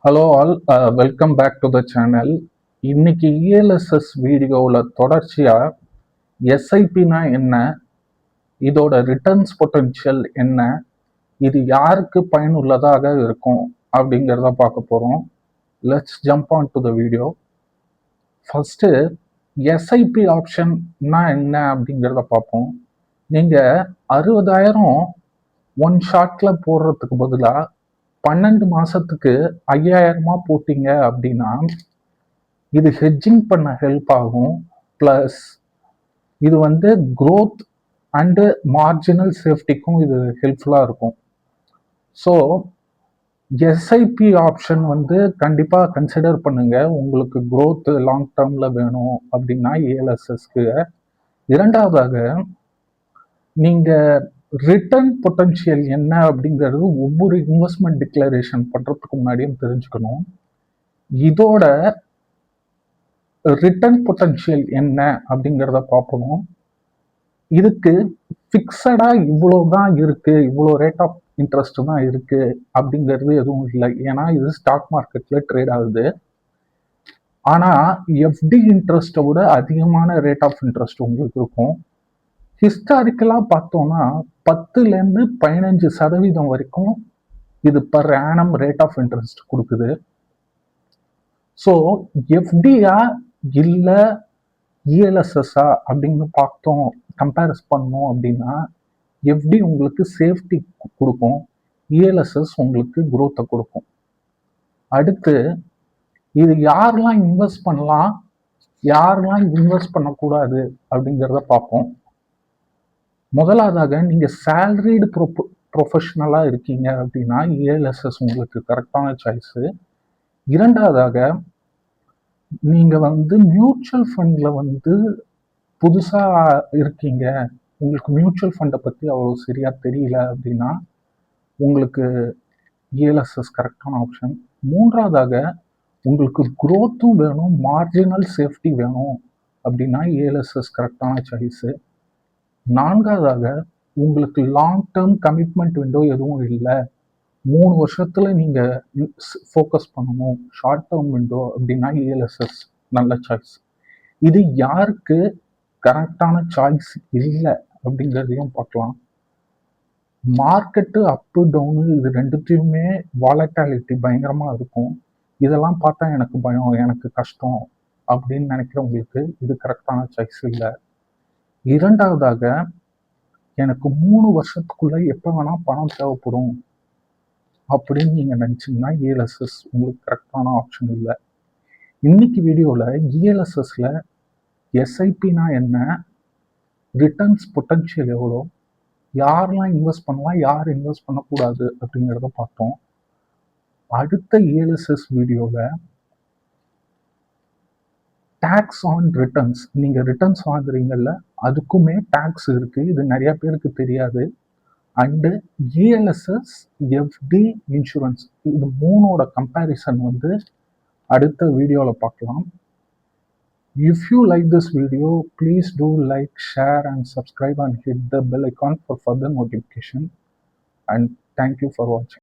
Hello all, welcome back to the channel. இன்னைக்கு ELSS வீடியோவில் தொடர்ச்சியாக எஸ்ஐபினா என்ன, இதோட ரிட்டர்ன்ஸ் பொட்டன்ஷியல் என்ன, இது யாருக்கு பயனுள்ளதாக இருக்கும் அப்படிங்கிறத பார்க்க போகிறோம். Let's jump on to the video. First SIP ஆப்ஷன்னா என்ன அப்படிங்கிறத பார்ப்போம். நீங்கள் 60,000 ஒன் ஷாட்டில் போடுறதுக்கு பதிலாக 12 மாசத்துக்கு 5,000 போட்டீங்க அப்படின்னா இது ஹெட்ஜிங் பண்ண ஹெல்ப் ஆகும். ப்ளஸ் இது க்ரோத் அண்டு மார்ஜினல் சேஃப்டிக்கும் இது ஹெல்ப்ஃபுல்லாக இருக்கும். ஸோ எஸ்ஐபி ஆப்ஷன் கண்டிப்பாக கன்சிடர் பண்ணுங்க. உங்களுக்கு க்ரோத் லாங் டேர்மில் வேணும் அப்படின்னா ஏஎல்எஸ்எஸ்க்கு. இரண்டாவதாக நீங்கள் ரிட்டர்ன் பொட்டன்ஷியல் என்ன அப்படிங்கிறது ஒவ்வொரு இன்வெஸ்ட்மெண்ட் டிக்ளரேஷன் பண்ணுறதுக்கு முன்னாடியும் தெரிஞ்சுக்கணும். இதோட ரிட்டர்ன் பொட்டன்ஷியல் என்ன அப்படிங்கிறத பார்ப்போம். இதுக்கு ஃபிக்ஸடாக இவ்வளோ தான் இருக்குது, இவ்வளோ ரேட் ஆஃப் இன்ட்ரெஸ்ட் தான் இருக்குது அப்படிங்கிறது எதுவும் இல்லை. ஏன்னா இது ஸ்டாக் மார்க்கெட்டில் ட்ரேட் ஆகுது. ஆனால் எஃப்டி இன்ட்ரெஸ்ட்டை விட அதிகமான ரேட் ஆஃப் இன்ட்ரெஸ்ட் உங்களுக்கு இருக்கும். ஹிஸ்டாரிக்கலாக பார்த்தோம்னா 10லேருந்து 15% வரைக்கும் இது per annum rate of interest கொடுக்குது. ஸோ எஃப்டியா இல்லை இஎல்எஸ்எஸ்ஸா அப்படின்னு பார்த்தோம், கம்பேரிஸ் பண்ணோம் அப்படின்னா எஃப்டி உங்களுக்கு சேஃப்டி கொடுக்கும், இஎல்எஸ்எஸ் உங்களுக்கு குரோத்தை கொடுக்கும். அடுத்து இது யாரெல்லாம் இன்வெஸ்ட் பண்ணலாம், யாரெல்லாம் இன்வெஸ்ட் பண்ணக்கூடாது அப்படிங்கிறத பார்ப்போம். முதலாவதாக நீங்கள் சேலரிடு ப்ரொஃபஷனலாக இருக்கீங்க அப்படின்னா இஎல்எஸ்எஸ் உங்களுக்கு கரெக்டான சாய்ஸு. இரண்டாவதாக நீங்கள் மியூச்சுவல் ஃபண்டில் புதுசாக இருக்கீங்க, உங்களுக்கு மியூச்சுவல் ஃபண்டை பற்றி அவ்வளோ சரியாக தெரியல அப்படின்னா உங்களுக்கு இஎல்எஸ்எஸ் கரெக்டான ஆப்ஷன். மூன்றாவதாக உங்களுக்கு க்ரோத்தும் வேணும், மார்ஜினல் சேஃப்டி வேணும் அப்படின்னா இஎல்எஸ்எஸ் கரெக்டான சாய்ஸு. நான்காவதாக உங்களுக்கு லாங் டேர்ம் கமிட்மெண்ட் விண்டோ எதுவும் இல்லை, 3 வருஷத்துல நீங்க ஃபோக்கஸ் பண்ணணும், ஷார்ட் டேர்ம் விண்டோ அப்படின்னா இஎல்எஸ்எஸ் நல்ல சாய்ஸ். இது யாருக்கு கரெக்டான சாய்ஸ் இல்லை அப்படிங்கிறதையும் பார்க்கலாம். மார்க்கெட்டு அப்பு டவுனு இது ரெண்டுத்தையுமே வாலட்டாலிட்டி பயங்கரமாக இருக்கும். இதெல்லாம் பார்த்தா எனக்கு பயம், எனக்கு கஷ்டம் அப்படின்னு நினைக்கிறவங்களுக்கு இது கரெக்டான சாய்ஸ் இல்லை. இரண்டாவதாக எனக்கு 3 வருஷத்துக்குள்ள எப்போ வேணால் பணம் தேவைப்படும் அப்படின்னு நீங்கள் நினச்சிங்கன்னா இஎல்எஸ்எஸ் உங்களுக்கு கரெக்டான ஆப்ஷன் இல்லை. இன்னைக்கு வீடியோவில் இஎல்எஸ்எஸ்ல எஸ்ஐபினா என்ன, ரிட்டர்ன்ஸ் பொட்டன்ஷியல் எவ்வளோ, யாரெல்லாம் இன்வெஸ்ட் பண்ணலாம், யார் இன்வெஸ்ட் பண்ணக்கூடாது அப்படிங்கிறத பார்த்தோம். அடுத்த இஎல்எஸ்எஸ் வீடியோவில் டேக்ஸ் ஆன் ரிட்டர்ன்ஸ், நீங்கள் ரிட்டர்ன்ஸ் வாங்குறீங்கல்ல அதுக்குமே டேக்ஸ் இருக்குது, இது நிறைய பேருக்கு தெரியாது. அண்டு இஎல்எஸ்எஸ், எஃப்டி, இன்சூரன்ஸ் இது மூணோட கம்பேரிசன் அடுத்த வீடியோவில் பார்க்கலாம். If you like this video, please do like, share and subscribe and hit the bell icon for further notification. And thank you for watching.